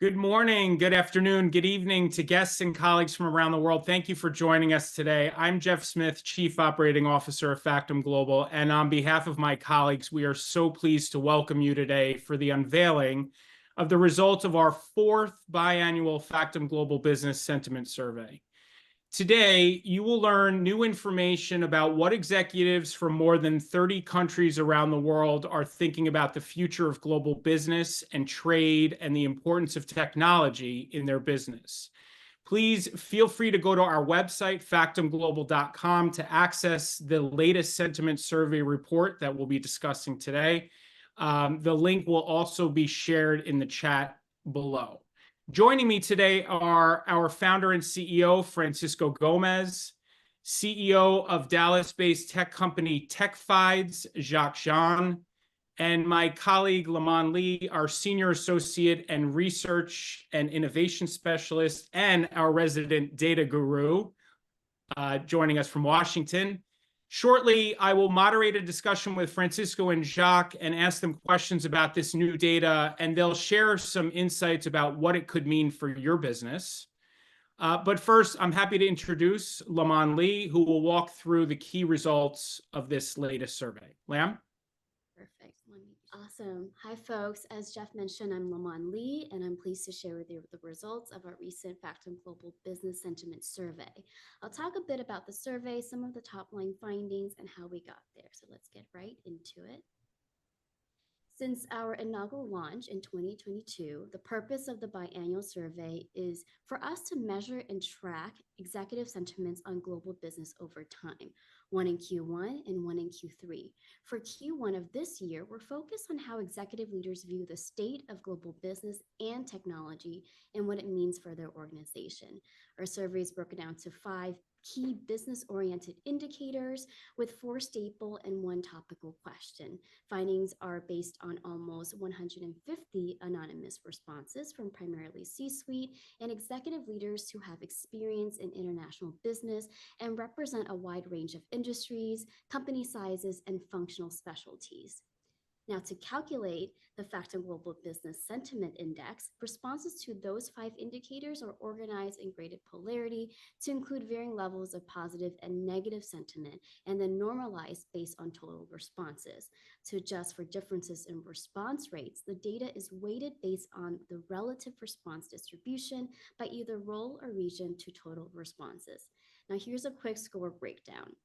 Good morning, good afternoon, good evening to guests and colleagues from around the world. Thank you for joining us today. I'm Jeff Smith, Chief Operating Officer of Factum Global, and on behalf of my colleagues, we are so pleased to welcome you today for the unveiling of the results of our fourth biannual Factum Global Business Sentiment Survey. Today, you will learn new information about what executives from more than 30 countries around the world are thinking about the future of global business and trade and the importance of technology in their business. Please feel free to go to our website, factumglobal.com, to access the latest sentiment survey report that we'll be discussing today. The link will also be shared in the chat below. Joining me today are our founder and CEO, Francisco Gomez, CEO of Dallas-based tech company TechFides, Jacques Jean, and my colleague, Lamon Lee, our senior associate and research and innovation specialist, and our resident data guru, joining us from Washington. Shortly, I will moderate a discussion with Francisco and Jacques and ask them questions about this new data, and they'll share some insights about what it could mean for your business. But first, I'm happy to introduce Lamon Lee, who will walk through the key results of this latest survey. Lam? Perfect. Awesome. Hi, folks. As Jeff mentioned, I'm Lamon Lee, and I'm pleased to share with you the results of our recent Factum Global Business Sentiment Survey. I'll talk a bit about the survey, some of the top-line findings, and how we got there. So let's get right into it. Since our inaugural launch in 2022, the purpose of the biannual survey is for us to measure and track executive sentiments on global business over time, one in Q1 and one in Q3. For Q1 of this year, we're focused on how executive leaders view the state of global business and technology and what it means for their organization. Our survey is broken down to 5 key business-oriented indicators with 4 staple and 1 topical question. Findings are based on almost 150 anonymous responses from primarily C-suite and executive leaders who have experience in international business and represent a wide range of industries, company sizes, and functional specialties. Now, to calculate the Factum Global Business Sentiment Index, responses to those 5 indicators are organized in graded polarity to include varying levels of positive and negative sentiment, and then normalized based on total responses. To adjust for differences in response rates, the data is weighted based on the relative response distribution by either role or region to total responses. Now, here's a quick score breakdown.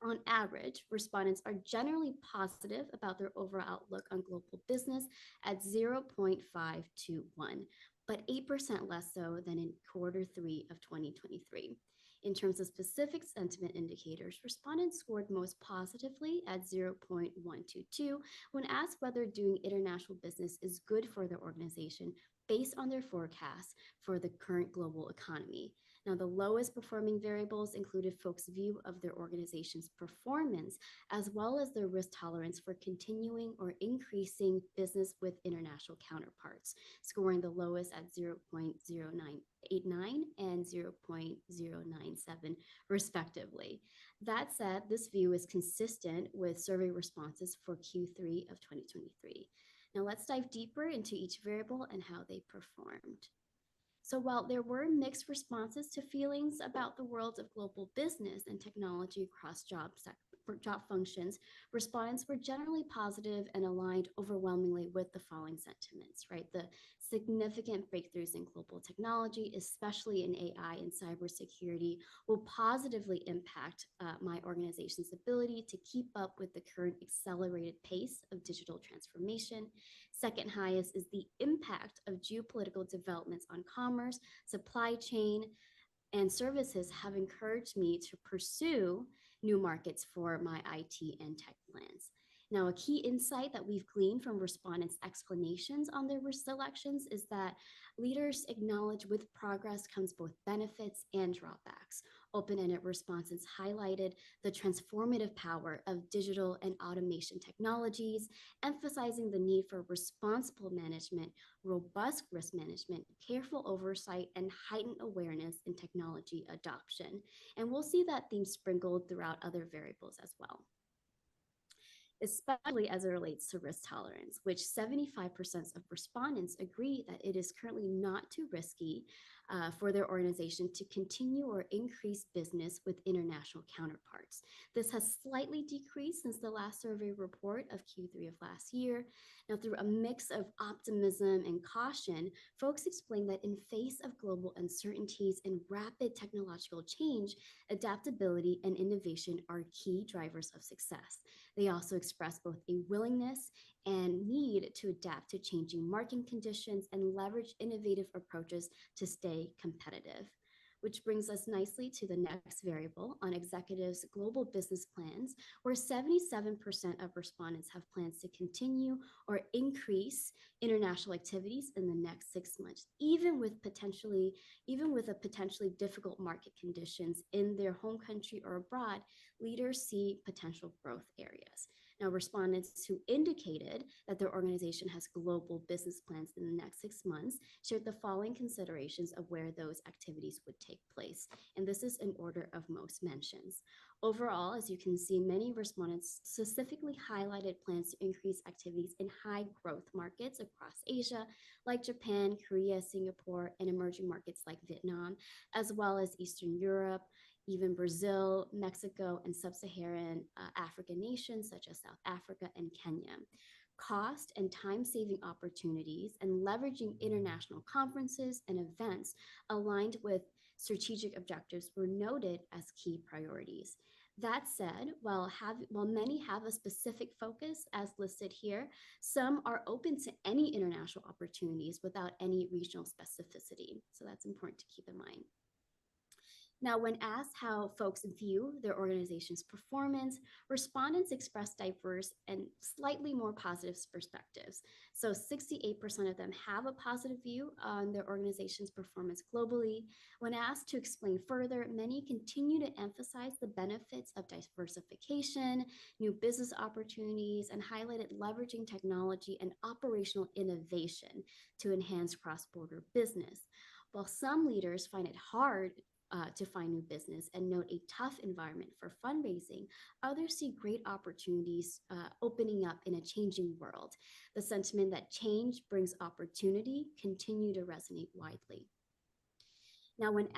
On average, respondents are generally positive about their overall outlook on global business at 0.5 to 1, but 8% less so than in Q3 of 2023. In terms of specific sentiment indicators, respondents scored most positively at 0.122 when asked whether doing international business is good for their organization based on their forecast for the current global economy. Now, the lowest performing variables included folks' view of their organization's performance, as well as their risk tolerance for continuing or increasing business with international counterparts, scoring the lowest at 0.0989 and 0.097, respectively. That said, this view is consistent with survey responses for Q3 of 2023. Now, let's dive deeper into each variable and how they performed. So while there were mixed responses to feelings about the world of global business and technology across job functions, respondents were generally positive and aligned overwhelmingly with the following sentiments, right? The significant breakthroughs in global technology, especially in AI and cybersecurity, will positively impact my organization's ability to keep up with the current accelerated pace of digital transformation. Second highest is the impact of geopolitical developments on commerce, supply chain, and services have encouraged me to pursue new markets for my IT and tech plans. Now, a key insight that we've gleaned from respondents' explanations on their selections is that leaders acknowledge with progress comes both benefits and drawbacks. Open-ended responses highlighted the transformative power of digital and automation technologies, emphasizing the need for responsible management, robust risk management, careful oversight, and heightened awareness in technology adoption. And we'll see that theme sprinkled throughout other variables as well. especially as it relates to risk tolerance, which 75% of respondents agree that it is currently not too risky for their organization to continue or increase business with international counterparts. This has slightly decreased since the last survey report of Q3 of last year. Now, through a mix of optimism and caution, folks explain that in face of global uncertainties and rapid technological change, adaptability and innovation are key drivers of success. They also express both a willingness and need to adapt to changing market conditions and leverage innovative approaches to stay competitive. Which brings us nicely to the next variable on executives' global business plans, where 77% of respondents have plans to continue or increase international activities in the next 6 months, even with a potentially difficult market conditions in their home country or abroad. Leaders see potential growth areas. Now, respondents who indicated that their organization has global business plans in the next 6 months shared the following considerations of where those activities would take place. And this is in order of most mentions. Overall, as you can see, many respondents specifically highlighted plans to increase activities in high growth markets across Asia, like Japan, Korea, Singapore, and emerging markets like Vietnam, as well as Eastern Europe, even Brazil, Mexico, and sub-Saharan African nations such as South Africa and Kenya. Cost and time-saving opportunities and leveraging international conferences and events aligned with strategic objectives were noted as key priorities. That said, while many have a specific focus as listed here, some are open to any international opportunities without any regional specificity. So that's important to keep in mind. Now, when asked how folks view their organization's performance, respondents expressed diverse and slightly more positive perspectives. So 68% of them have a positive view on their organization's performance globally. When asked to explain further, many continue to emphasize the benefits of diversification, new business opportunities, and highlighted leveraging technology and operational innovation to enhance cross-border business. While some leaders find it hard to find new business and note a tough environment for fundraising, others see great opportunities opening up in a changing world. The sentiment that change brings opportunity continue to resonate widely. Now, when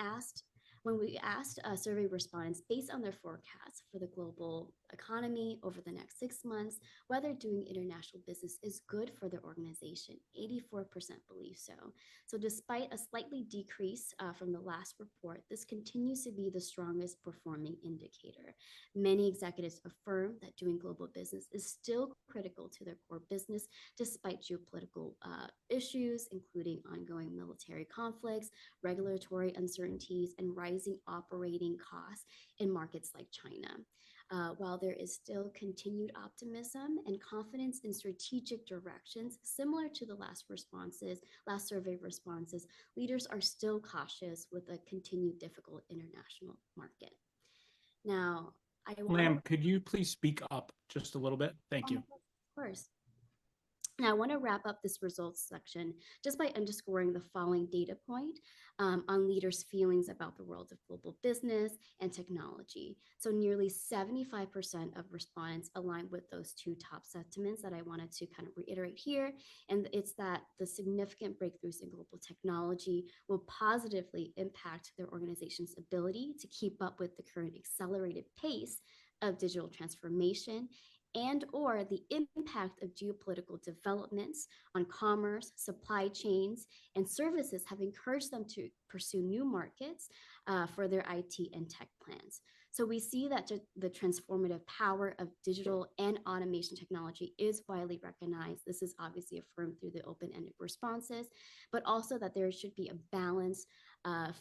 we asked survey respondents based on their forecasts for the global economy over the next 6 months, whether doing international business is good for their organization, 84% believe so. So despite a slightly decrease from the last report, this continues to be the strongest performing indicator. Many executives affirm that doing global business is still critical to their core business, despite geopolitical issues, including ongoing military conflicts, regulatory uncertainties, and rising operating costs in markets like China. While there is still continued optimism and confidence in strategic directions, similar to the last survey responses, leaders are still cautious with a continued difficult international market. Now, Lam, could you please speak up just a little bit? Thank you. Of course. Now, I want to wrap up this results section just by underscoring the following data point on leaders' feelings about the world of global business and technology. So nearly 75% of respondents align with those two top sentiments that I wanted to kind of reiterate here. And it's that the significant breakthroughs in global technology will positively impact their organization's ability to keep up with the current accelerated pace of digital transformation and or the impact of geopolitical developments on commerce, supply chains, and services have encouraged them to pursue new markets for their IT and tech plans. So we see that the transformative power of digital and automation technology is widely recognized. This is obviously affirmed through the open-ended responses, but also that there should be a balance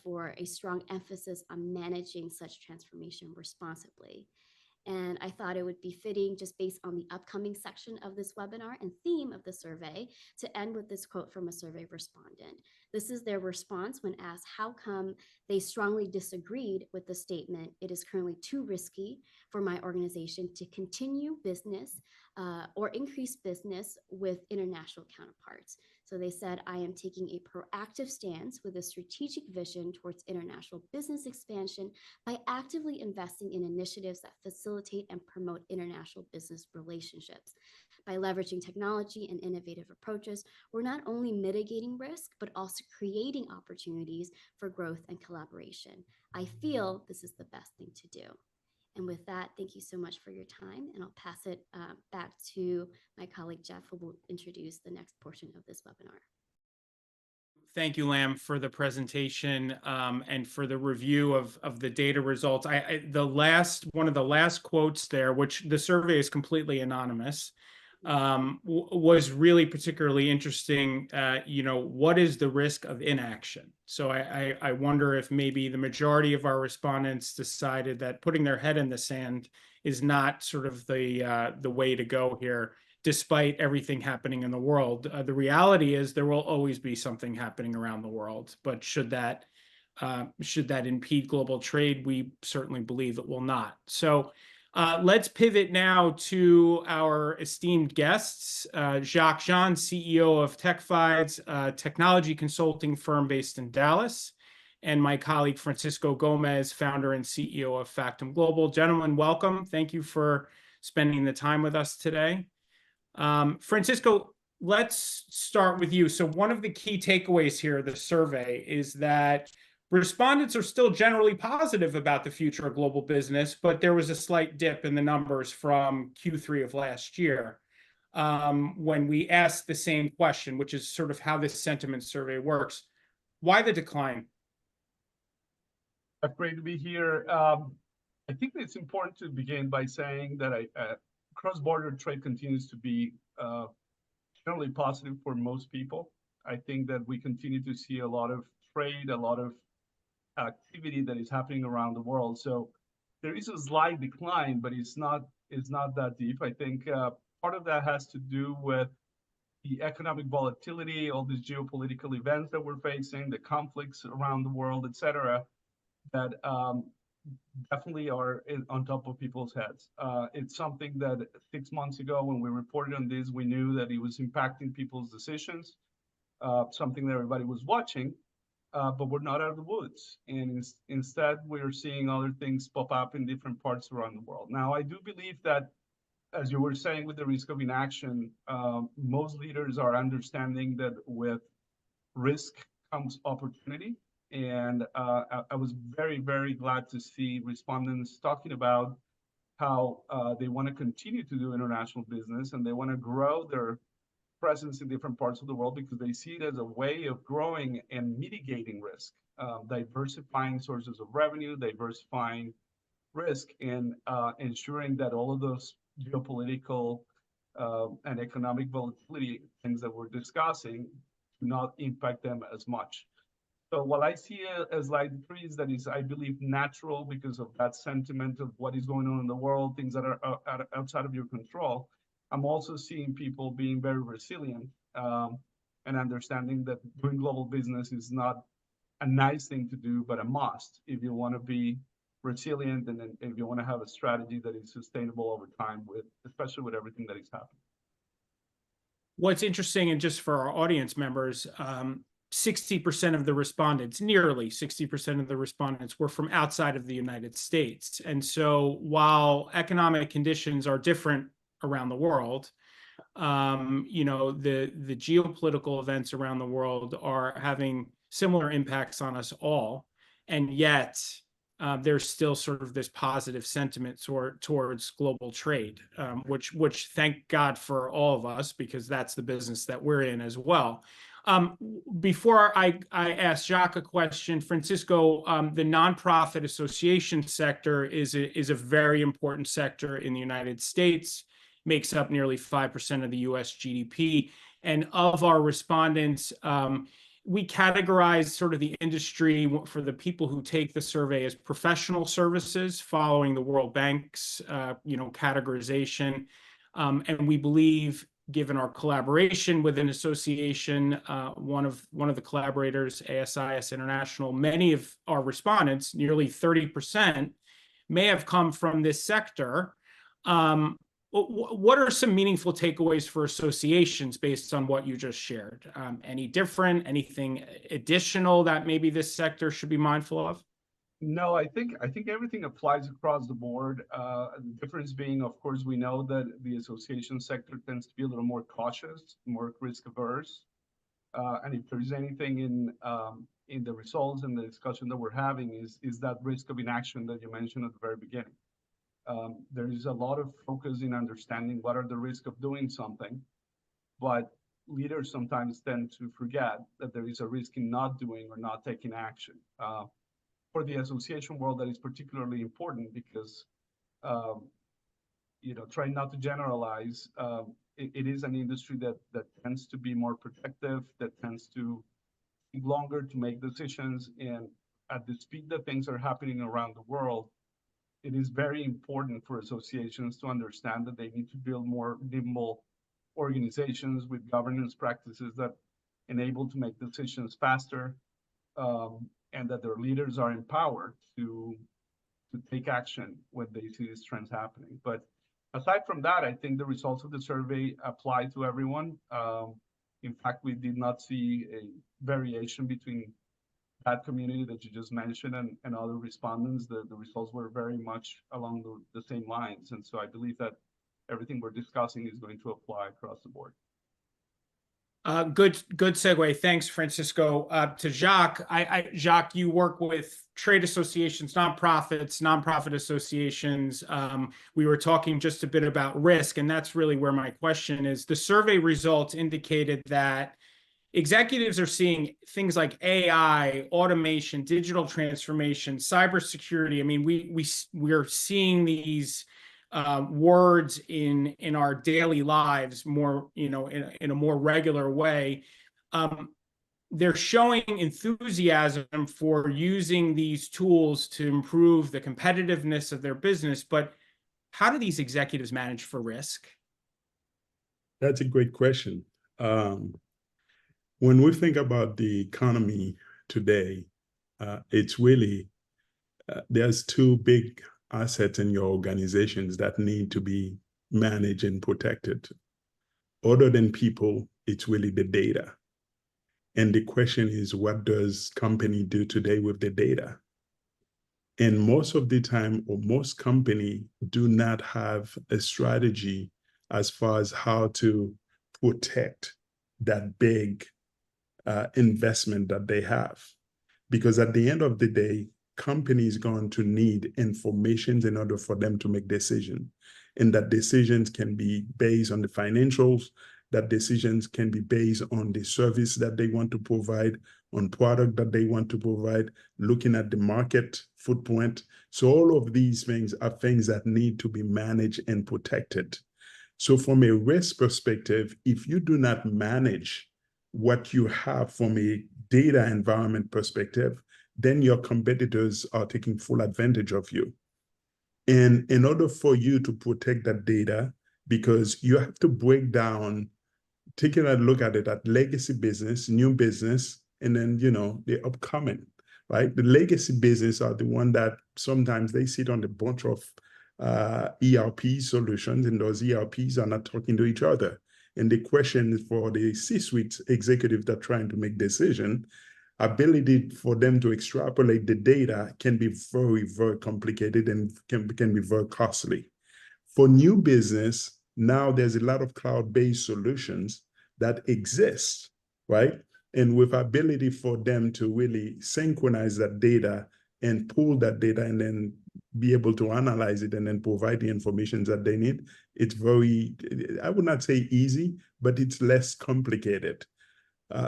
for a strong emphasis on managing such transformation responsibly. And I thought it would be fitting, just based on the upcoming section of this webinar and theme of the survey, to end with this quote from a survey respondent. This is their response when asked how come they strongly disagreed with the statement, "It is currently too risky for my organization to continue business or increase business with international counterparts. So they said, I am taking a proactive stance with a strategic vision towards international business expansion by actively investing in initiatives that facilitate and promote international business relationships. By leveraging technology and innovative approaches, we're not only mitigating risk, but also creating opportunities for growth and collaboration. I feel this is the best thing to do. And with that, thank you so much for your time. And I'll pass it back to my colleague, Jeff, who will introduce the next portion of this webinar. Thank you, Lam, for the presentation and for the review of the data results. One of the last quotes there, which the survey is completely anonymous, was really particularly interesting. What is the risk of inaction? So I wonder if maybe the majority of our respondents decided that putting their head in the sand is not sort of the way to go here, despite everything happening in the world. The reality is there will always be something happening around the world, but should that impede global trade? We certainly believe it will not. So let's pivot now to our esteemed guests. Jacques Jean, CEO of TechFides, a technology consulting firm based in Dallas, and my colleague Francisco Gomez, founder and CEO of Factum Global. Gentlemen, welcome. Thank you for spending the time with us today. Francisco, let's start with you. So one of the key takeaways here of the survey is that respondents are still generally positive about the future of global business, but there was a slight dip in the numbers from Q3 of last year when we asked the same question, which is sort of how this sentiment survey works. Why the decline? Great to be here. I think it's important to begin by saying that cross-border trade continues to be generally positive for most people. I think that we continue to see a lot of trade, a lot of activity that is happening around the world. So there is a slight decline, but it's not that deep. I think part of that has to do with the economic volatility, all these geopolitical events that we're facing, the conflicts around the world, et cetera, that definitely are on top of people's heads. It's something that 6 months ago when we reported on this, we knew that it was impacting people's decisions, something that everybody was watching, but we're not out of the woods. And instead, we're seeing other things pop up in different parts around the world. Now, I do believe that, as you were saying, with the risk of inaction, most leaders are understanding that with risk comes opportunity. And I was very, very glad to see respondents talking about how they want to continue to do international business and they want to grow their presence in different parts of the world because they see it as a way of growing and mitigating risk, diversifying sources of revenue, diversifying risk, and ensuring that all of those geopolitical and economic volatility things that we're discussing do not impact them as much. So what I see as slight decrease that is, I believe, natural because of that sentiment of what is going on in the world, things that are outside of your control. I'm also seeing people being very resilient and understanding that doing global business is not a nice thing to do, but a must if you want to be resilient and if you want to have a strategy that is sustainable over time, especially with everything that is happening. What's interesting, and just for our audience members, 60% of the respondents, nearly 60% of the respondents were from outside of the United States. And so while economic conditions are different around the world, the geopolitical events around the world are having similar impacts on us all. And yet there's still sort of this positive sentiment towards global trade, which thank God for all of us, because that's the business that we're in as well. Before I ask Jacques a question, Francisco, the nonprofit association sector is a very important sector in the United States, makes up nearly 5% of the US GDP. And of our respondents, we categorize sort of the industry for the people who take the survey as professional services, following the World Bank's categorization. And we believe, given our collaboration with an association, one of the collaborators, ASIS International, many of our respondents, nearly 30%, may have come from this sector. what are some meaningful takeaways for associations based on what you just shared? Any different, anything additional that maybe this sector should be mindful of? No, I think everything applies across the board. The difference being, of course, we know that the association sector tends to be a little more cautious, more risk averse. And if there is anything in the results and the discussion that we're having is that risk of inaction that you mentioned at the very beginning. There is a lot of focus in understanding what are the risks of doing something, but leaders sometimes tend to forget that there is a risk in not doing or not taking action. For the association world, that is particularly important because, trying not to generalize, it is an industry that tends to be more protective, that tends to take longer to make decisions, and at the speed that things are happening around the world, it is very important for associations to understand that they need to build more nimble organizations with governance practices that enable to make decisions faster, and that their leaders are empowered to take action when they see these trends happening. But aside from that, I think the results of the survey apply to everyone. In fact, we did not see a variation between that community that you just mentioned and other respondents. The results were very much along the same lines. And so I believe that everything we're discussing is going to apply across the board. Good segue. Thanks, Francisco. To Jacques, Jacques, you work with trade associations, nonprofit associations. We were talking just a bit about risk, and that's really where my question is. The survey results indicated that executives are seeing things like AI, automation, digital transformation, cybersecurity. I mean, we're seeing these words in our daily lives more, in a more regular way. They're showing enthusiasm for using these tools to improve the competitiveness of their business, but how do these executives manage for risk? That's a great question. When we think about the economy today, it's really, there's two big assets in your organizations that need to be managed and protected. Other than people, it's really the data. And the question is, what does company do today with the data? And most of the time, or most company do not have a strategy as far as how to protect that big investment that they have. Because at the end of the day, companies going to need information in order for them to make decisions. And that decisions can be based on the financials, that decisions can be based on the service that they want to provide, on product that they want to provide, looking at the market footprint. So all of these things are things that need to be managed and protected. So from a risk perspective, if you do not manage what you have from a data environment perspective, then your competitors are taking full advantage of you. And in order for you to protect that data, because you have to break down, taking a look at it at legacy business, new business, and then, the upcoming, right? The legacy business are the one that sometimes they sit on a bunch of ERP solutions, and those ERPs are not talking to each other. And the question for the C-suite executive that are trying to make decision, ability for them to extrapolate the data can be very, very complicated and can be very costly. For new business, now there's a lot of cloud-based solutions that exist, right? And with ability for them to really synchronize that data and pull that data and then be able to analyze it and then provide the information that they need, it's very, I would not say easy, but it's less complicated.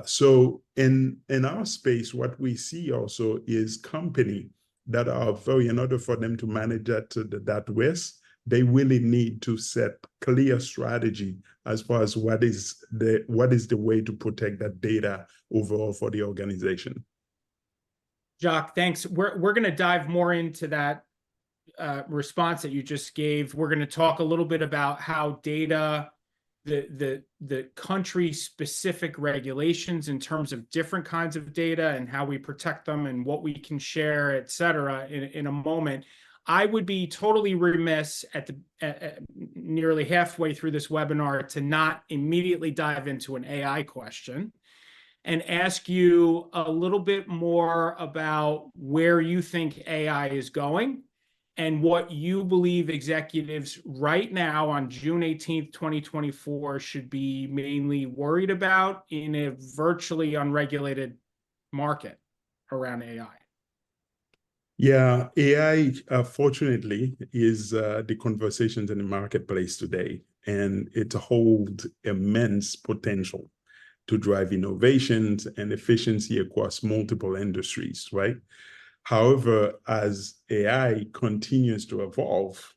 So in our space, what we see also is company that are very, in order for them to manage that risk, they really need to set clear strategy as far as what is the way to protect that data overall for the organization. Jacques, thanks. We're going to dive more into that response that you just gave. We're going to talk a little bit about how data, the country-specific regulations in terms of different kinds of data and how we protect them and what we can share, et cetera, in a moment. I would be totally remiss at nearly halfway through this webinar to not immediately dive into an AI question and ask you a little bit more about where you think AI is going and what you believe executives right now on June 18th, 2024 should be mainly worried about in a virtually unregulated market around AI. Yeah, AI, fortunately, is the conversations in the marketplace today, and it holds immense potential to drive innovations and efficiency across multiple industries, right? However, as AI continues to evolve,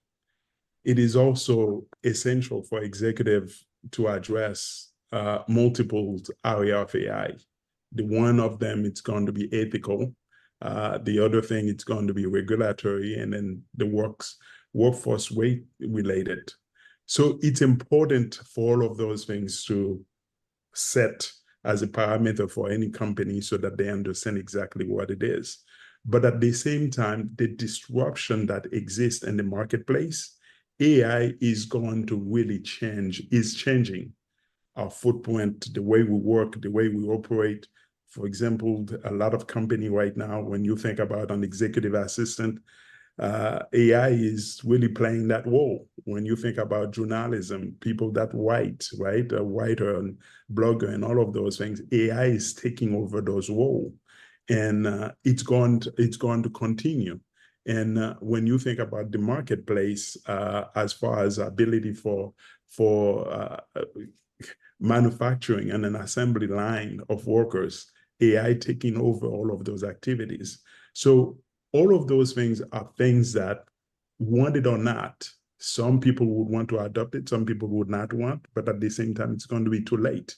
it is also essential for executives to address multiple areas of AI. The one of them, it's going to be ethical. The other thing, it's going to be regulatory, and then the workforce weight related. So it's important for all of those things to set as a parameter for any company so that they understand exactly what it is. But at the same time, the disruption that exists in the marketplace, AI is going to really is changing our footprint, the way we work, the way we operate. For example, a lot of company right now, when you think about an executive assistant, AI is really playing that role. When you think about journalism, people that write, right? A writer and blogger and all of those things, AI is taking over those roles. And it's going to continue. And when you think about the marketplace, as far as ability for manufacturing and an assembly line of workers, AI taking over all of those activities. So all of those things are things that, want it or not, some people would want to adopt it, some people would not want, but at the same time, it's going to be too late.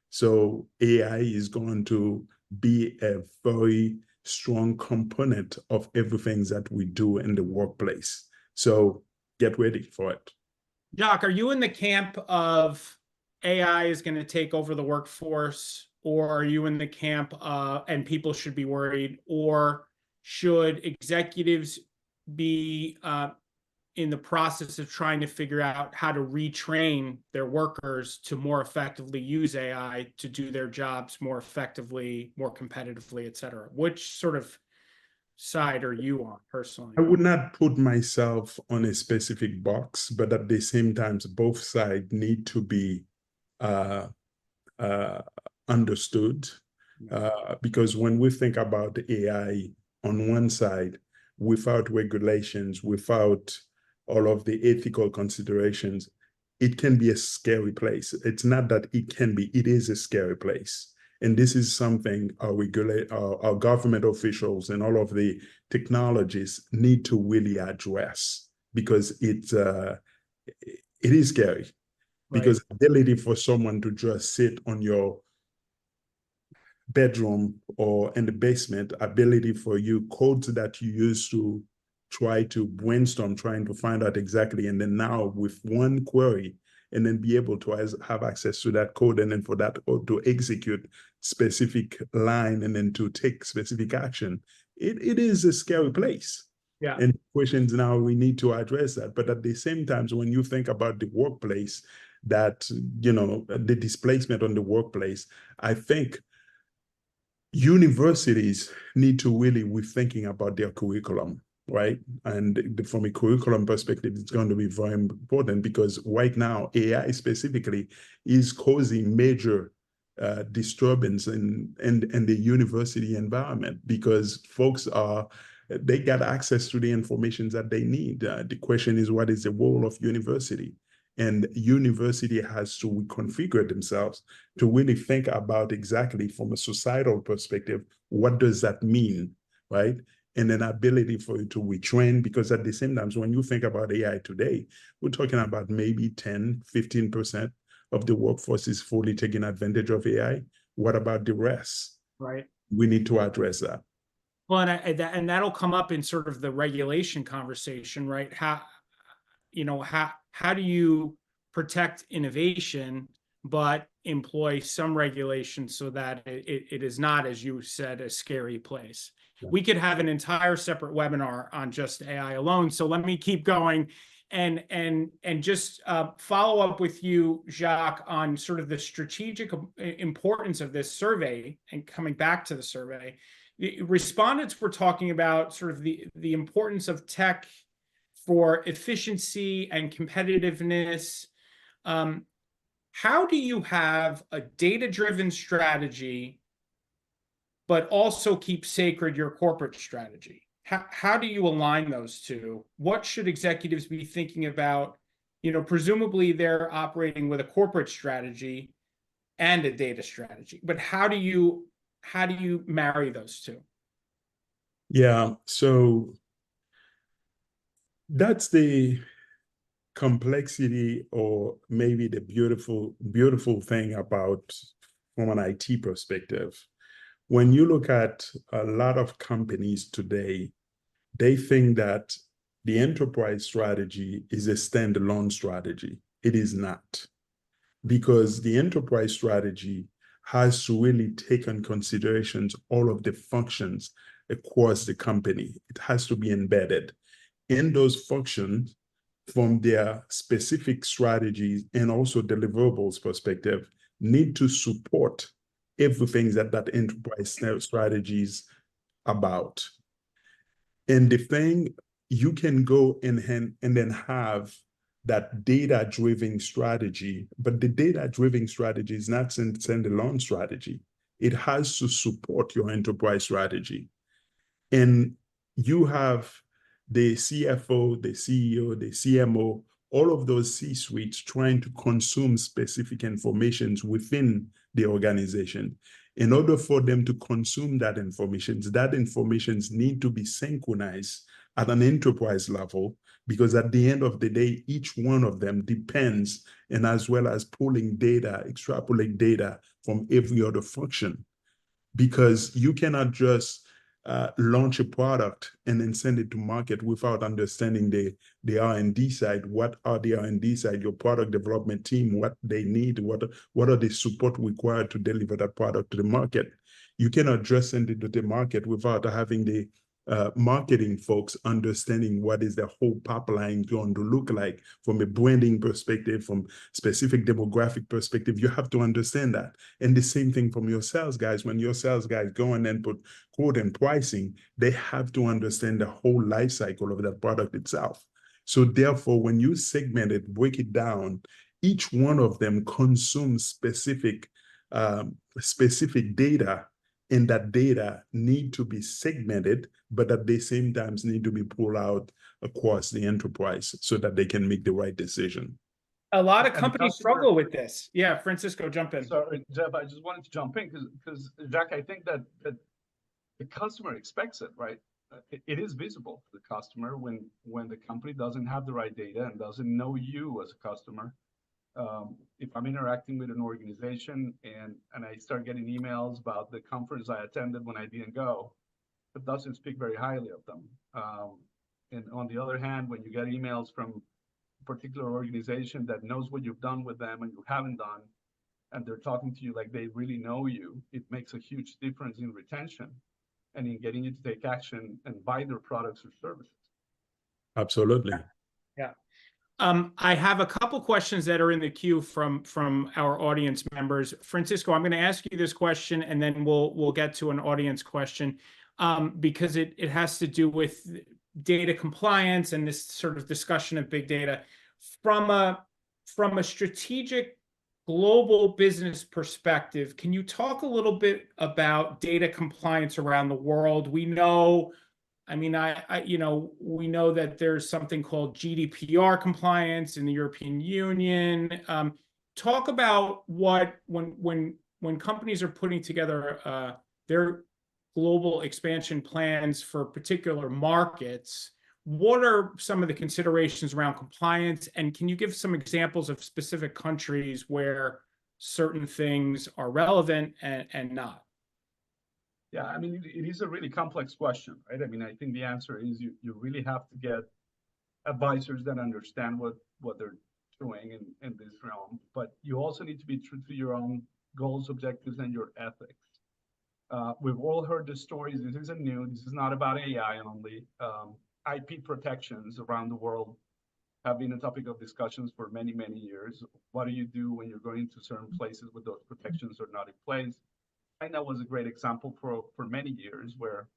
So AI is going to be a very strong component of everything that we do in the workplace. So get ready for it. Jacques, are you in the camp of AI is going to take over the workforce, or are you in the camp and people should be worried, or should executives be in the process of trying to figure out how to retrain their workers to more effectively use AI to do their jobs more effectively, more competitively, et cetera? Which sort of side are you on personally? I would not put myself on a specific box, but at the same time, both sides need to be understood. Because when we think about AI on one side, without regulations, without all of the ethical considerations, it can be a scary place. It's not that it can be, it is a scary place. And this is something our government officials and all of the technologies need to really address, because it is scary. Right. Because the ability for someone to just sit on your bedroom or in the basement, ability for you, codes that you use to try to brainstorm, trying to find out exactly, and then now with one query, and then be able to have access to that code, and then for that code to execute specific line and then to take specific action. It is a scary place. Yeah. And questions now, we need to address that. But at the same time, when you think about the workplace, that, the displacement on the workplace, I think universities need to really be thinking about their curriculum, right? And from a curriculum perspective, it's going to be very important, because right now, AI specifically is causing major disturbance in the university environment, because folks they got access to the information that they need. The question is, what is the role of university? And university has to reconfigure themselves to really think about exactly from a societal perspective, what does that mean, right? And an ability for you to retrain, because at the same time, when you think about AI today, we're talking about maybe 10, 15% of the workforce is fully taking advantage of AI. What about the rest? Right. We need to address that. Well, and that'll come up in sort of the regulation conversation, right? How do you protect innovation, but employ some regulation so that it is not, as you said, a scary place? we could have an entire separate webinar on just AI alone. So let me keep going and just follow up with you, Jacques, on sort of the strategic importance of this survey. And coming back to the survey, the respondents were talking about sort of the importance of tech for efficiency and competitiveness. How do you have a data-driven strategy, but also keep sacred your corporate strategy? How do you align those two? What should executives be thinking about? Presumably they're operating with a corporate strategy and a data strategy, but how do you marry those two? Yeah, so that's the complexity, or maybe the beautiful thing about, from an IT perspective. When you look at a lot of companies today, they think that the enterprise strategy is a standalone strategy. It is not, because the enterprise strategy has to really take in considerations all of the functions across the company. It has to be embedded in those functions from their specific strategies and also deliverables perspective, need to support everything that enterprise strategy is about. And the thing, you can go and then have that data-driven strategy, but the data-driven strategy is not standalone strategy. It has to support your enterprise strategy. And you have the CFO, the CEO, the CMO, all of those C-suites trying to consume specific informations within the organization. In order for them to consume that information need to be synchronized at an enterprise level, because at the end of the day, each one of them depends, and as well as pulling data, extrapolate data from every other function. Because you cannot just launch a product and then send it to market without understanding the R&D side. What are the R&D side, your product development team, what they need, what are the support required to deliver that product to the market. You cannot just send it to the market without having the marketing folks understanding what is the whole pipeline going to look like from a branding perspective, from specific demographic perspective. You have to understand that. And the same thing from your sales guys. When your sales guys go in and put quote and pricing, they have to understand the whole life cycle of that product itself. So therefore, when you segment it, break it down, each one of them consumes specific data, and that data need to be segmented, but at the same time need to be pulled out across the enterprise so that they can make the right decision. A lot of companies struggle with this. Yeah, Francisco, jump in. Sorry, Jeff, I just wanted to jump in because Jack, I think that the customer expects it, right? It is visible to the customer when the company doesn't have the right data and doesn't know you as a customer. If I'm interacting with an organization and I start getting emails about the conference I attended when I didn't go, it doesn't speak very highly of them. And on the other hand, when you get emails from a particular organization that knows what you've done with them and you haven't done, and they're talking to you like they really know you, it makes a huge difference in retention and in getting you to take action and buy their products or services. Absolutely. Yeah. I have a couple questions that are in the queue from our audience members. Francisco, I'm going to ask you this question, and then we'll get to an audience question, because it has to do with data compliance and this sort of discussion of big data. From a strategic global business perspective, can you talk a little bit about data compliance around the world? We know, we know that there's something called GDPR compliance in the European Union. Talk about when companies are putting together their global expansion plans for particular markets, what are some of the considerations around compliance? And can you give some examples of specific countries where certain things are relevant and not? Yeah, I mean, it is a really complex question, right? I mean, I think the answer is you really have to get advisors that understand what they're doing in this realm, but you also need to be true to your own goals, objectives, and your ethics. We've all heard the stories. This isn't new. This is not about AI only. IP protections around the world have been a topic of discussions for many, many years. What do you do when you're going to certain places where those protections are not in place? China was a great example for many years where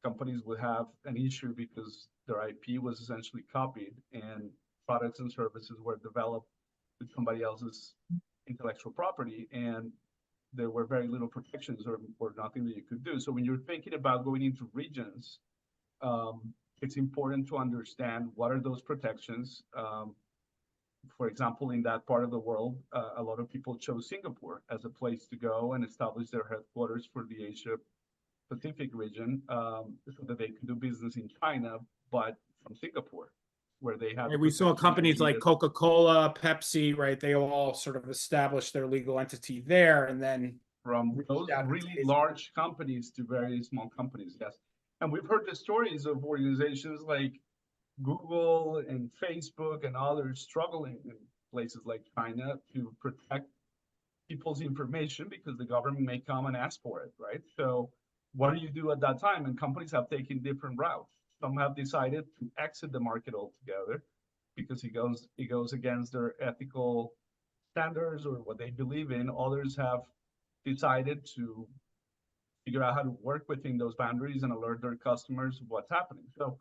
companies would have an issue because their IP was essentially copied and products and services were developed with somebody else's intellectual property, and there were very little protections or nothing that you could do. So when you're thinking about going into regions, it's important to understand what are those protections. For example, in that part of the world, a lot of people chose Singapore as a place to go and establish their headquarters for the Asia Pacific region, so that they could do business in China, but from Singapore, where they had. And we saw companies like Coca-Cola, Pepsi, right? They all sort of established their legal entity there, and then From those really large companies to very small companies, yes. And we've heard the stories of organizations like Google and Facebook and others struggling in places like China to protect people's information because the government may come and ask for it, right? So what do you do at that time? And companies have taken different routes. Some have decided to exit the market altogether because it goes against their ethical standards or what they believe in. Others have decided to figure out how to work within those boundaries and alert their customers of what's happening. So,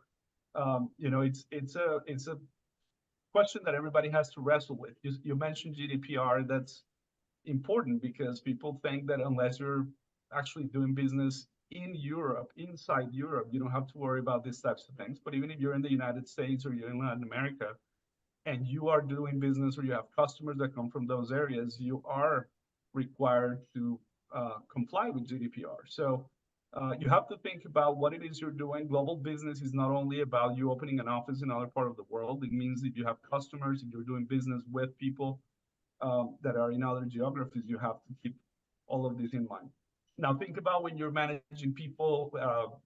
it's a question that everybody has to wrestle with. You mentioned GDPR. That's important because people think that unless you're actually doing business in Europe, inside Europe, you don't have to worry about these types of things. But even if you're in the United States or you're in Latin America and you are doing business or you have customers that come from those areas, you are required to comply with GDPR. So you have to think about what it is you're doing. Global business is not only about you opening an office in another part of the world. It means if you have customers, if you're doing business with people that are in other geographies, you have to keep all of this in mind. Now, think about when you're managing people,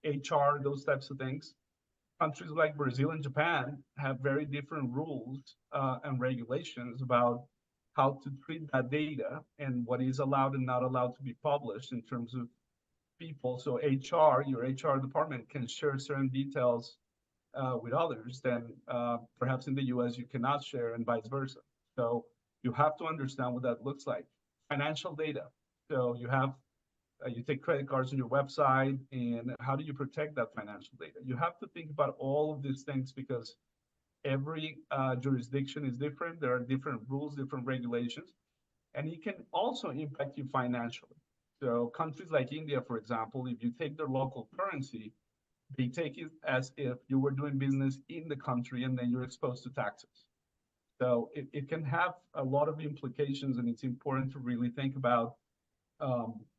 HR, those types of things. Countries like Brazil and Japan have very different rules and regulations about how to treat that data and what is allowed and not allowed to be published in terms of people. So your HR department can share certain details with others than perhaps in the US you cannot share, and vice versa. So you have to understand what that looks like. Financial data. So you take credit cards on your website, and how do you protect that financial data? You have to think about all of these things because every jurisdiction is different. There are different rules, different regulations, and it can also impact you financially. So countries like India, for example, if you take their local currency, they take it as if you were doing business in the country and then you're exposed to taxes. So it can have a lot of implications, and it's important to really think about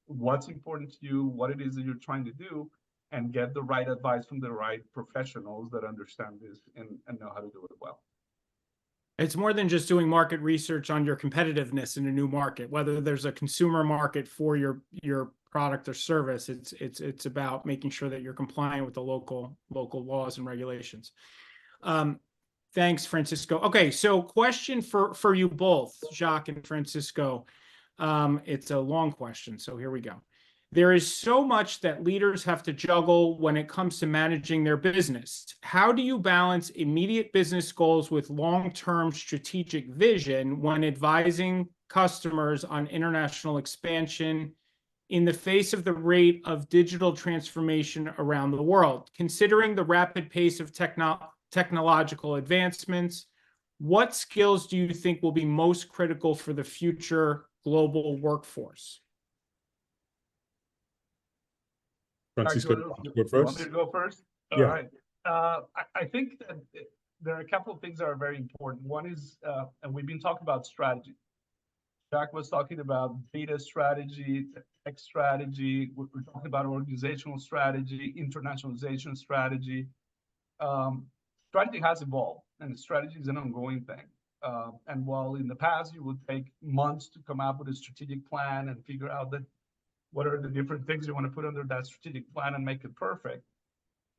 what's important to you, what it is that you're trying to do, and get the right advice from the right professionals that understand this and know how to do it well. It's more than just doing market research on your competitiveness in a new market, whether there's a consumer market for your product or service. It's about making sure that you're compliant with the local laws and regulations. Thanks, Francisco. Okay, so question for you both, Jacques and Francisco. It's a long question, so here we go. There is so much that leaders have to juggle when it comes to managing their business. How do you balance immediate business goals with long-term strategic vision when advising customers on international expansion in the face of the rate of digital transformation around the world? Considering the rapid pace of technological advancements, what skills do you think will be most critical for the future global workforce? Francisco, you want me to go first? All Yeah. right. I think that there are a couple of things that are very important. One is, and we've been talking about strategy. Jack was talking about data strategy, tech strategy. We're talking about organizational strategy, internationalization strategy. Strategy has evolved, and strategy is an ongoing thing. And while in the past you would take months to come up with a strategic plan and figure out that what are the different things you want to put under that strategic plan and make it perfect,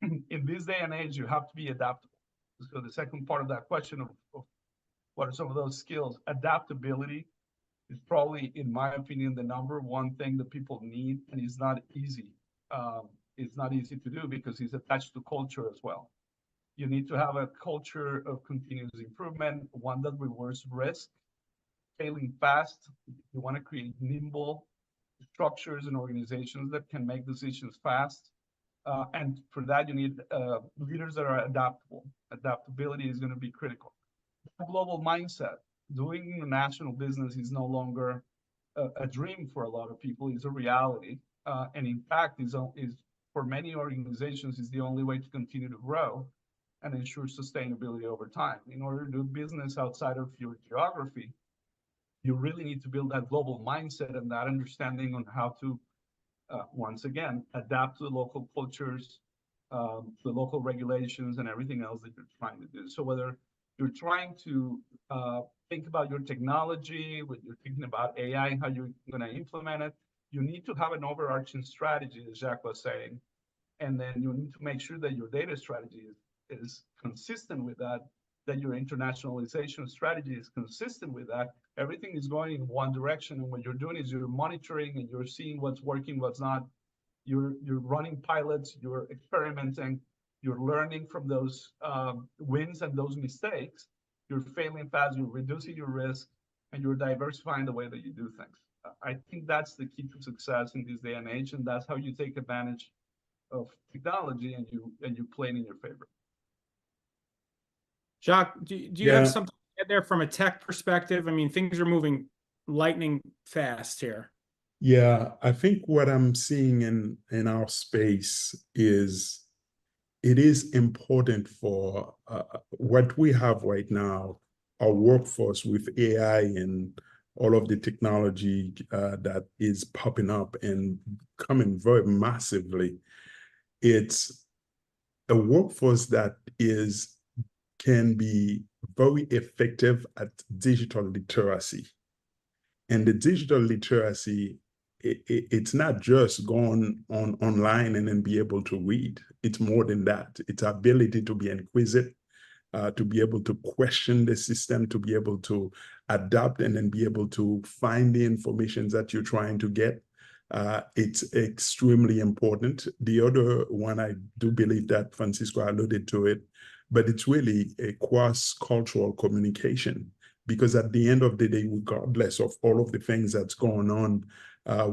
in this day and age, you have to be adaptable. So the second part of that question of what are some of those skills, adaptability is probably, in my opinion, the number one thing that people need, and it's not easy It's not easy to do because it's attached to culture as well. You need to have a culture of continuous improvement, one that rewards risk, failing fast. You want to create nimble structures and organizations that can make decisions fast. And for that, you need leaders that are adaptable. Adaptability is going to be critical. A global mindset. Doing international business is no longer a dream for a lot of people. It's a reality. And in fact, is for many organizations is the only way to continue to grow and ensure sustainability over time. In order to do business outside of your geography, you really need to build that global mindset and that understanding on how to, once again, adapt to the local cultures, the local regulations, and everything else that you're trying to do. So whether you're trying to think about your technology, when you're thinking about AI and how you're going to implement it, you need to have an overarching strategy, as Jacques was saying, and then you need to make sure that your data strategy is consistent with that, that your internationalization strategy is consistent with that. Everything is going in one direction, and what you're doing is you're monitoring and you're seeing what's working, what's not. You're running pilots, you're experimenting, you're learning from those wins and those mistakes. You're failing fast, you're reducing your risk, and you're diversifying the way that you do things. I think that's the key to success in this day and age, and that's how you take advantage of technology and you play it in your favor. Jacques, do you have something to add there from a tech perspective? I mean, things are moving lightning fast here. Yeah, I think what I'm seeing in our space is it is important for what we have right now, our workforce with AI and all of the technology that is popping up and coming very massively. It's a workforce that can be very effective at digital literacy. And the digital literacy, it's not just going online and then be able to read. It's more than that. It's ability to be inquisitive, to be able to question the system, to be able to adapt and then be able to find the information that you're trying to get. It's extremely important. The other one, I do believe that Francisco alluded to it, but it's really a cross-cultural communication, because at the end of the day, regardless of all of the things that's going on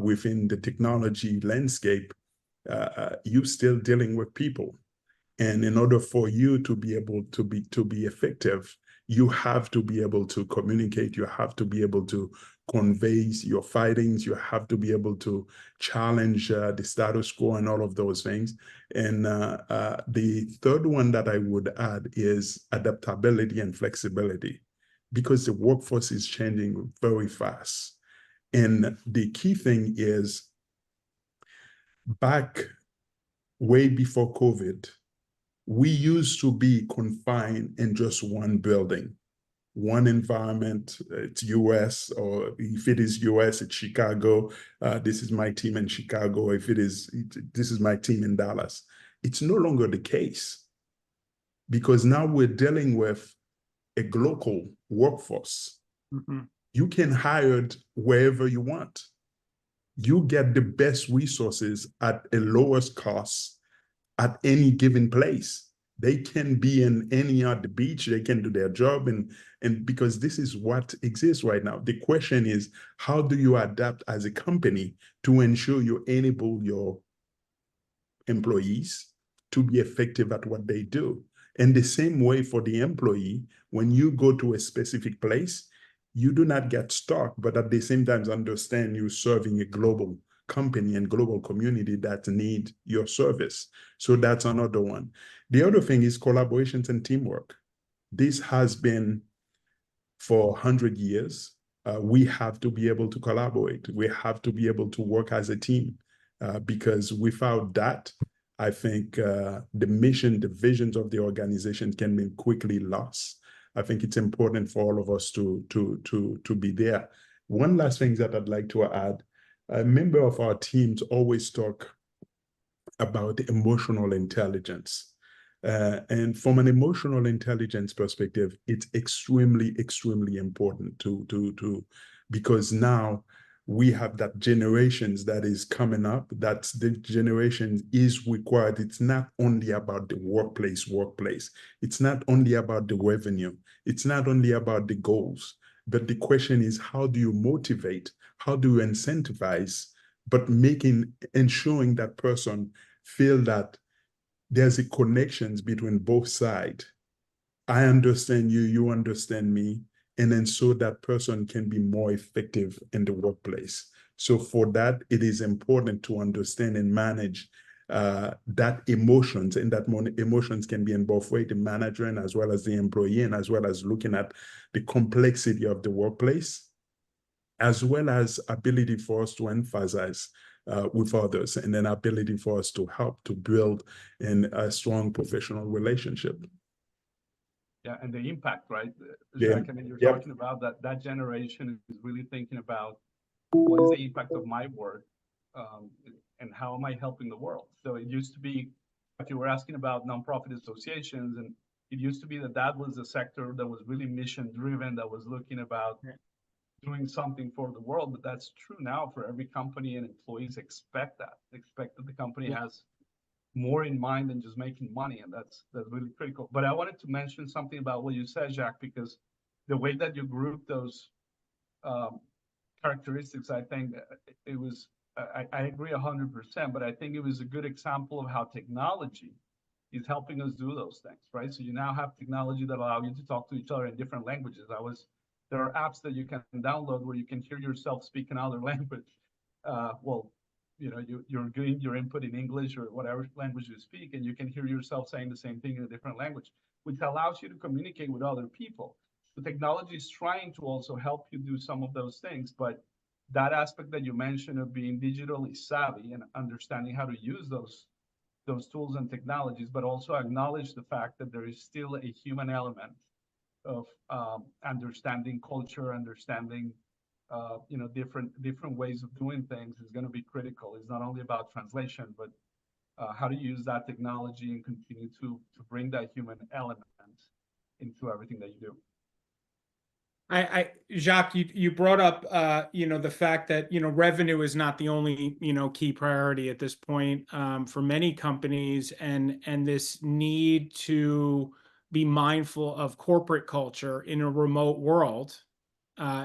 within the technology landscape, you're still dealing with people. And in order for you to be able to be effective, you have to be able to communicate. You have to be able to convey your findings. You have to be able to challenge the status quo and all of those things. And the third one that I would add is adaptability and flexibility, because the workforce is changing very fast. And the key thing is, back way before COVID, we used to be confined in just one building, one environment. It's US, or if it is US, it's Chicago. This is my team in Chicago. If this is my team in Dallas. It's no longer the case, because now we're dealing with a global workforce. Mm-hmm. You can hire it wherever you want. You get the best resources at a lowest cost at any given place. They can be in any other beach, they can do their job, and because this is what exists right now. The question is, how do you adapt as a company to ensure you enable your employees to be effective at what they do? And the same way for the employee, when you go to a specific place, you do not get stuck, but at the same time understand you're serving a global company and global community that need your service. So that's another one. The other thing is collaborations and teamwork. This has been for 100 years. We have to be able to collaborate. We have to be able to work as a team, because without that, I think the mission, the visions of the organization can be quickly lost. I think it's important for all of us to be there. One last thing that I'd like to add, a member of our teams always talk about emotional intelligence. And from an emotional intelligence perspective, it's extremely, extremely important because now we have that generations that is coming up, that the generation is required. It's not only about the workplace. It's not only about the revenue. It's not only about the goals, but the question is, how do you motivate? How do you incentivize? But ensuring that person feel that there's a connections between both sides. I understand you, you understand me, and then so that person can be more effective in the workplace. So for that, it is important to understand and manage that emotions, and that emotions can be in both ways, the manager and as well as the employee, and as well as looking at the complexity of the workplace, as well as ability for us to emphasize with others, and then ability for us to help to build in a strong professional relationship. Yeah, and the impact, right? Yeah. Jacques, I mean, you're Yep. talking about that generation is really thinking about what is the impact of my work, and how am I helping the world? So it used to be, if you were asking about nonprofit associations, and it used to be that was a sector that was really mission driven, that was looking about doing something for the world. But that's true now for every company, and employees expect that the company has more in mind than just making money, and that's really critical. But I wanted to mention something about what you said, Jacques, because the way that you group those characteristics, I think it was, I agree 100%, but I think it was a good example of how technology is helping us do those things, right? So you now have technology that allow you to talk to each other in different languages. There are apps that you can download where you can hear yourself speak another language. Well, you know, you're doing your input in English or whatever language you speak, and you can hear yourself saying the same thing in a different language, which allows you to communicate with other people. The technology is trying to also help you do some of those things, but that aspect that you mentioned of being digitally savvy and understanding how to use those tools and technologies, but also acknowledge the fact that there is still a human element of understanding culture, understanding you know, different ways of doing things is going to be critical. It's not only about translation, but how to use that technology and continue to bring that human element into everything that you do. Jacques, you brought up, you know, the fact that, you know, revenue is not the only, you know, key priority at this point for many companies, and this need to be mindful of corporate culture in a remote world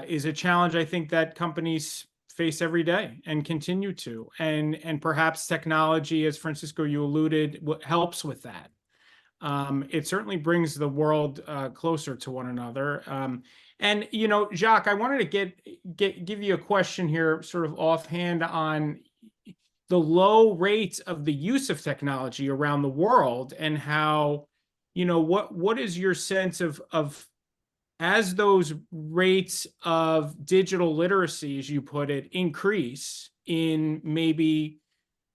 is a challenge I think that companies face every day and continue to, and perhaps technology, as Francisco, you alluded, helps with that. It certainly brings the world closer to one another. And you know, Jacques, I wanted to give you a question here, sort of offhand, on the low rates of the use of technology around the world, and how, you know, what is your sense of as those rates of digital literacy, as you put it, increase in maybe,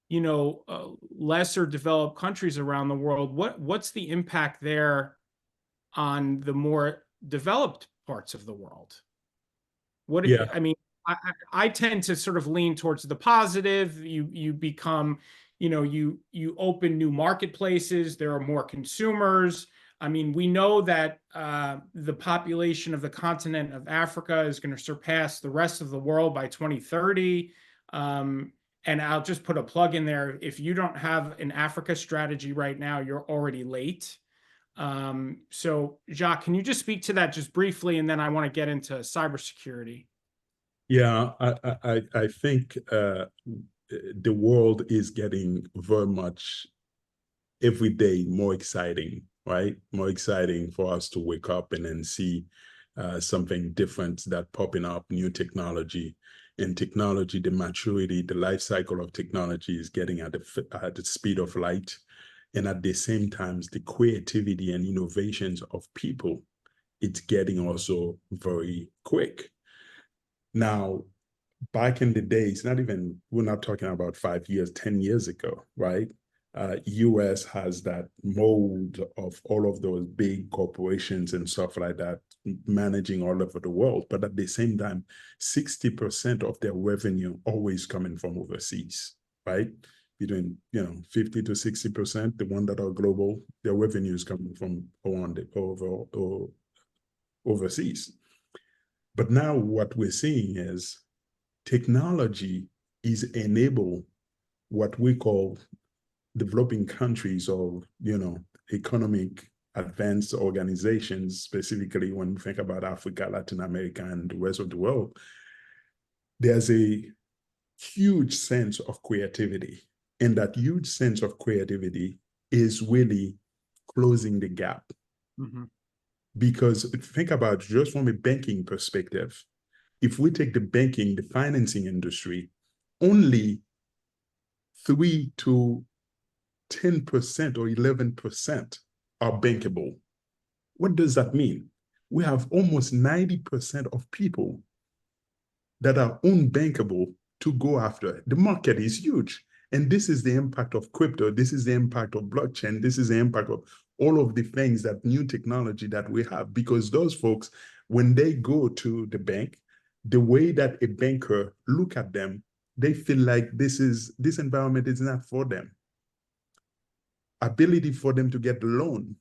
you know, lesser developed countries around the world, what's the impact there on the more developed parts of the world? Yeah. I mean, I tend to sort of lean towards the positive. You become, you know, you open new marketplaces. There are more consumers. I mean, we know that the population of the continent of Africa is going to surpass the rest of the world by 2030. And I'll just put a plug in there. If you don't have an Africa strategy right now, you're already late. So Jacques, can you just speak to that just briefly? And then I want to get into cybersecurity. Yeah, I think the world is getting very much every day more exciting, right? More exciting for us to wake up and then see something different that popping up, new technology. And technology, the maturity, the life cycle of technology is getting at the speed of light. And at the same time, the creativity and innovations of people, it's getting also very quick. Now, back in the days, we're not talking about 5 years, 10 years ago, right? US has that mode of all of those big corporations and stuff like that managing all over the world. But at the same time, 60% of their revenue always coming from overseas, right? Between, you know, 50 to 60%, the one that are global, their revenue is coming from overseas. But now what we're seeing is technology is enable what we call developing countries or, economic advanced organizations, specifically when we think about Africa, Latin America, and the rest of the world. There's a huge sense of creativity. And that huge sense of creativity is really closing the gap. Mm-hmm. Because think about just from a banking perspective, if we take the financing industry, only 3 to 10% or 11% are bankable. What does that mean? We have almost 90% of people that are unbankable to go after. The market is huge. And this is the impact of crypto. This is the impact of blockchain. This is the impact of all of the things, that new technology that we have, because those folks, when they go to the bank, the way that a banker look at them, they feel like this environment is not for them. Ability for them to get the loan.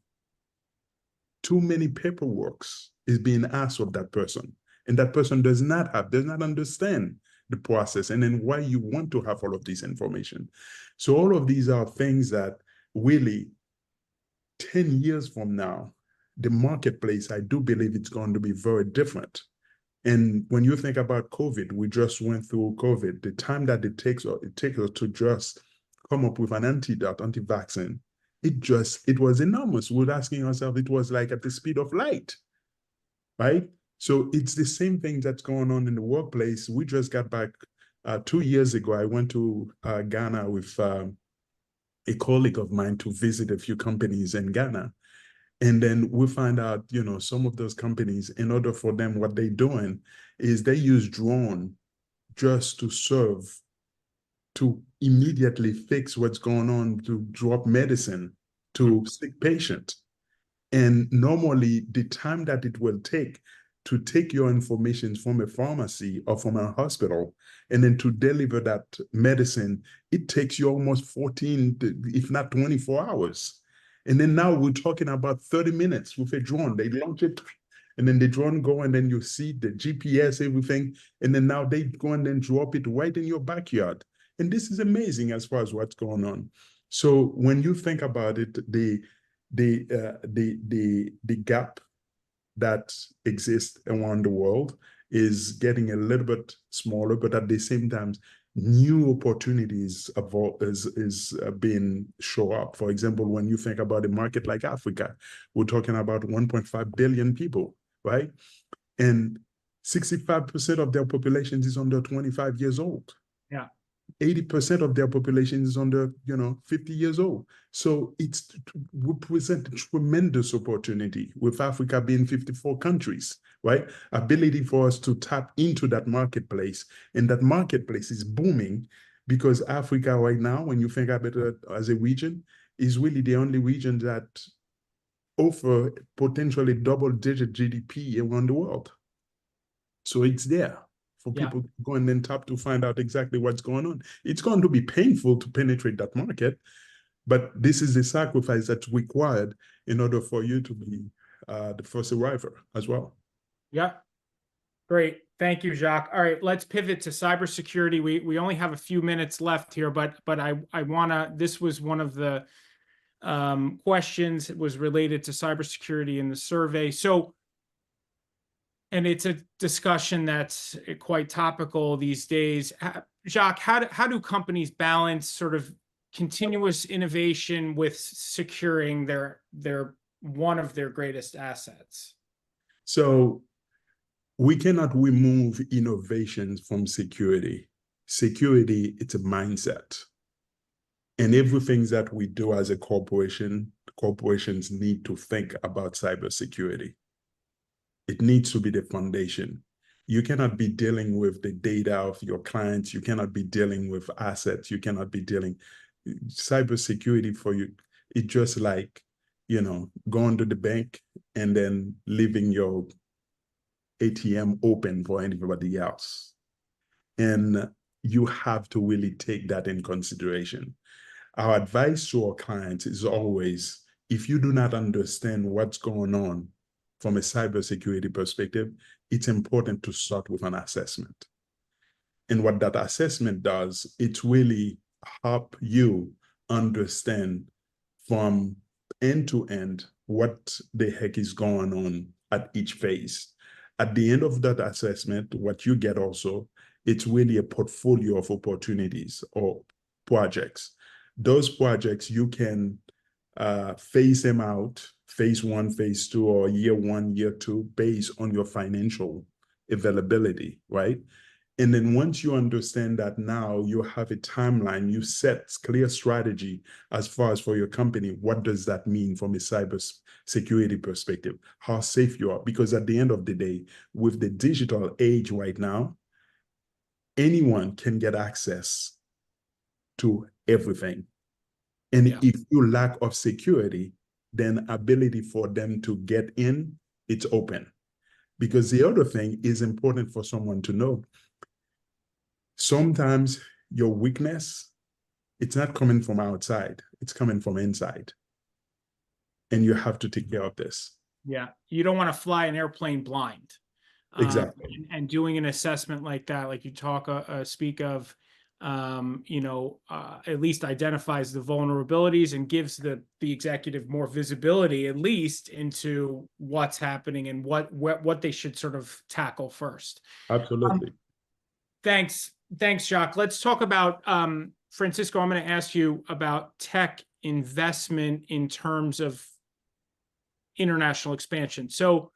Too many paperworks is being asked of that person. And that person does not understand the process, and then why you want to have all of this information. So all of these are things that really 10 years from now, the marketplace, I do believe it's going to be very different. And when you think about COVID, we just went through COVID, the time that it takes us to just come up with an anti-vaccine, it was enormous. We're asking ourselves, it was like at the speed of light, right? So it's the same thing that's going on in the workplace. We just got back 2 years ago. I went to Ghana with a colleague of mine to visit a few companies in Ghana. And then we find out, some of those companies, in order for them, what they're doing is they use drone just to serve, to immediately fix what's going on, to drop medicine to sick patient. And normally the time that it will take to take your information from a pharmacy or from a hospital and then to deliver that medicine, it takes you almost 14, if not 24 hours. And then now we're talking about 30 minutes with a drone. They launch it, and then the drone go, and then you see the GPS, everything. And then now they go and then drop it right in your backyard. And this is amazing as far as what's going on. So when you think about it, the gap that exists around the world is getting a little bit smaller, but at the same time, new opportunities is being show up. For example, when you think about a market like Africa, we're talking about 1.5 billion people, right? And 65% of their population is under 25 years old. Yeah. 80% of their population is under, 50 years old. So it represents a tremendous opportunity, with Africa being 54 countries, right? Ability for us to tap into that marketplace. And that marketplace is booming because Africa right now, when you think about it as a region, is really the only region that offer potentially double-digit GDP around the world. So it's there for people to go and then tap to find out exactly what's going on. It's going to be painful to penetrate that market, but this is the sacrifice that's required in order for you to be the first arriver as well. Yeah. Great. Thank you, Jacques. All right, let's pivot to cybersecurity. We only have a few minutes left here, but I wanna, this was one of the questions that was related to cybersecurity in the survey. So, and it's a discussion that's quite topical these days. Jacques, how do companies balance sort of continuous innovation with securing their one of their greatest assets? So we cannot remove innovation from security. Security, it's a mindset. And everything that we do as a corporation, corporations need to think about cybersecurity. It needs to be the foundation. You cannot be dealing with the data of your clients. You cannot be dealing with assets. You cannot be dealing. Cybersecurity for you, it's just like, going to the bank and then leaving your ATM open for anybody else. And you have to really take that in consideration. Our advice to our clients is always, if you do not understand what's going on from a cybersecurity perspective, it's important to start with an assessment. And what that assessment does, it really help you understand from end to end what the heck is going on at each phase. At the end of that assessment, what you get also, it's really a portfolio of opportunities or projects. Those projects, you can phase them out, phase one, phase two, or year one, year two, based on your financial availability, right? And then once you understand that, now you have a timeline, you set clear strategy as far as for your company. What does that mean from a cyber security perspective? How safe you are? Because at the end of the day, with the digital age right now, anyone can get access to everything. And Yeah. if you lack of security, then ability for them to get in, it's open. Because the other thing is important for someone to know. Sometimes your weakness, it's not coming from outside, it's coming from inside. And you have to take care of this. Yeah. You don't want to fly an airplane blind. Exactly. And doing an assessment like that, like you speak of, at least identifies the vulnerabilities and gives the executive more visibility, at least, into what's happening and what they should sort of tackle first. Absolutely. Thanks, Jacques. Let's talk about Francisco. I'm going to ask you about tech investment in terms of international expansion. So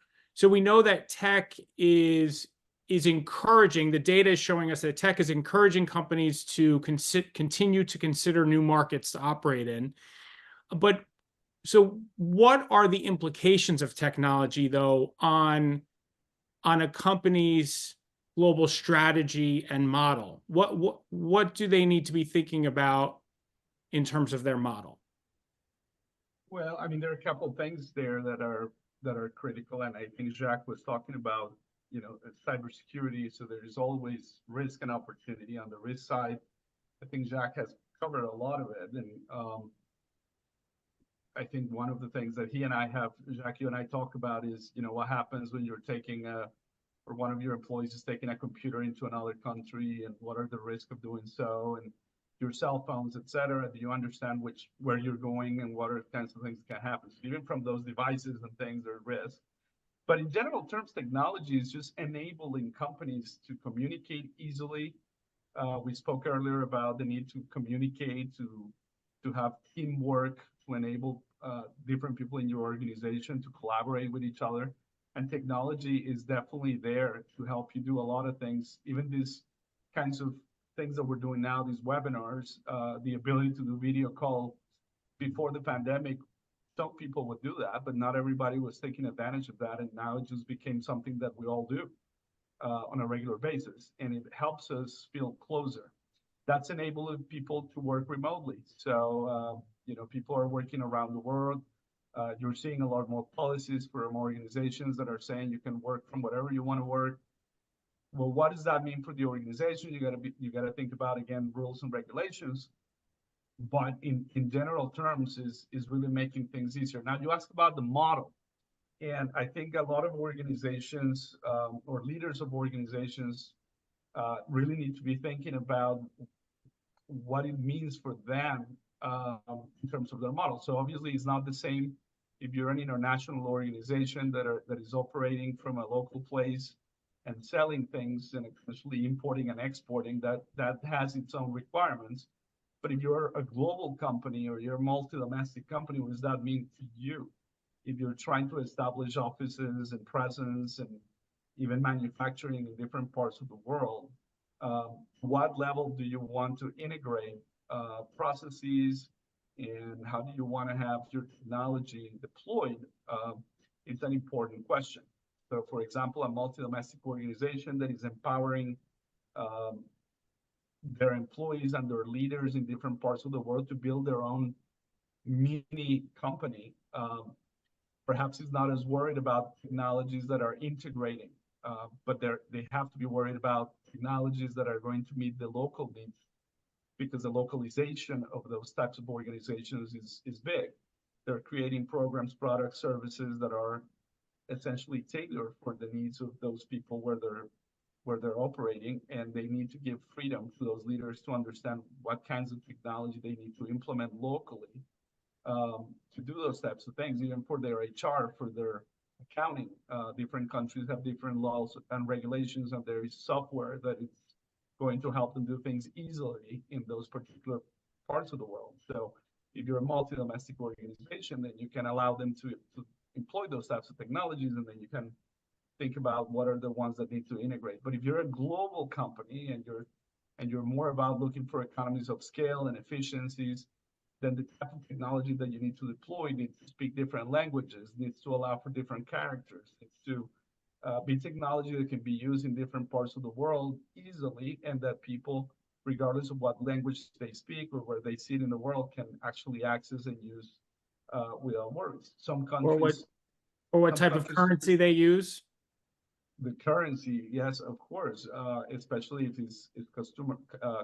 we know that tech is encouraging, the data is showing us that tech is encouraging companies to continue to consider new markets to operate in. But so what are the implications of technology, though, on a company's global strategy and model? What do they need to be thinking about in terms of their model? Well, I mean, there are a couple of things there that are critical, and I think Jacques was talking about, cybersecurity. So there is always risk and opportunity on the risk side. I think Jacques has covered a lot of it, and I think one of the things that Jacques, you and I talk about is, what happens when you're taking or one of your employees is taking a computer into another country, and what are the risks of doing so, and your cell phones, et cetera. Do you understand where you're going and what are kinds of things that can happen? So even from those devices and things, there are risks. But in general terms, technology is just enabling companies to communicate easily. We spoke earlier about the need to communicate, to have teamwork, to enable different people in your organization to collaborate with each other. And technology is definitely there to help you do a lot of things, even these kinds of things that we're doing now, these webinars, the ability to do video call. Before the pandemic, some people would do that, but not everybody was taking advantage of that. And now it just became something that we all do on a regular basis. And it helps us feel closer. That's enabling people to work remotely. So, people are working around the world. You're seeing a lot more policies from organizations that are saying you can work from whatever you want to work. Well, what does that mean for the organization? You got to think about, again, rules and regulations. But in general terms, is really making things easier. Now, you asked about the model, and I think a lot of organizations or leaders of organizations really need to be thinking about what it means for them in terms of their model. So obviously, it's not the same if you're an international organization that is operating from a local place and selling things and essentially importing and exporting. That has its own requirements. But if you're a global company or you're a multi-domestic company, what does that mean to you? If you're trying to establish offices and presence and even manufacturing in different parts of the world, what level do you want to integrate processes, and how do you want to have your technology deployed? It's an important question. So, for example, a multi-domestic organization that is empowering their employees and their leaders in different parts of the world to build their own mini company, perhaps is not as worried about technologies that are integrating, but they have to be worried about technologies that are going to meet the local needs, because the localization of those types of organizations is big. They're creating programs, products, services that are essentially tailored for the needs of those people where where they're operating, and they need to give freedom to those leaders to understand what kinds of technology they need to implement locally to do those types of things, even for their HR, for their accounting. Different countries have different laws and regulations, and there is software that is going to help them do things easily in those particular parts of the world. So if you're a multi-domestic organization, then you can allow them to employ those types of technologies, and then you can think about what are the ones that need to integrate. But if you're a global company and you're more about looking for economies of scale and efficiencies, then the type of technology that you need to deploy needs to speak different languages, needs to allow for different characters, needs to be technology that can be used in different parts of the world easily, and that people, regardless of what language they speak or where they sit in the world, can actually access and use without worries. Some countries, or what some type of countries- currency they use. the currency, yes, of course, especially if it's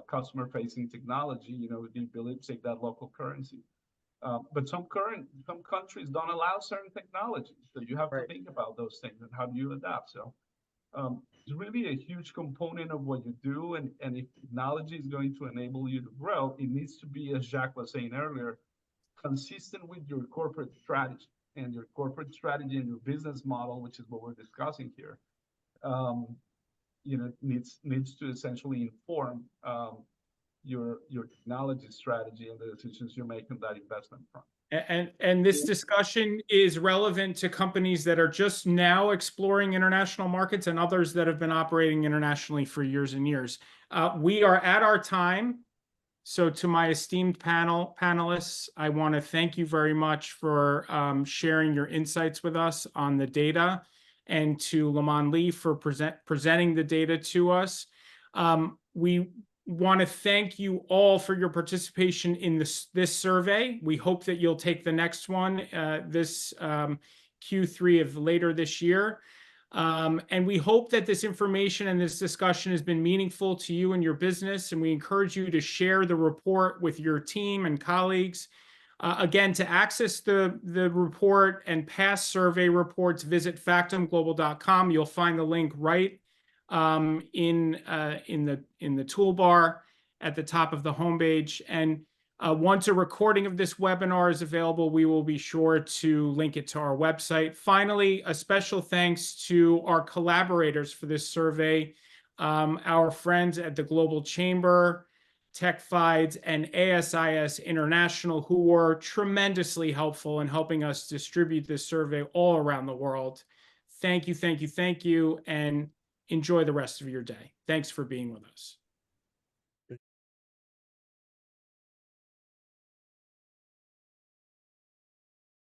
customer facing technology, you know, the ability to take that local currency. But some countries don't allow certain technologies, so you have to think about those things and how do you adapt. So it's really a huge component of what you do, and if technology is going to enable you to grow, it needs to be, as Jacques was saying earlier, consistent with your corporate strategy and your business model, which is what we're discussing here. You know, needs to essentially inform your technology strategy and the decisions you make in that investment front. And this discussion is relevant to companies that are just now exploring international markets and others that have been operating internationally for years and years. We are at our time. So to my esteemed panelists, I want to thank you very much for sharing your insights with us on the data, and to Lamon Lee for presenting the data to us. We want to thank you all for your participation in this survey. We hope that you'll take the next one, this Q3 of later this year. And we hope that this information and this discussion has been meaningful to you and your business, and we encourage you to share the report with your team and colleagues. Again, to access the report and past survey reports, visit factumglobal.com. You'll find the link right in the toolbar at the top of the homepage. And once a recording of this webinar is available, we will be sure to link it to our website. Finally, a special thanks to our collaborators for this survey, our friends at the Global Chamber, TechFides, and ASIS International, who were tremendously helpful in helping us distribute this survey all around the world. Thank you, thank you, thank you, and enjoy the rest of your day. Thanks for being with us.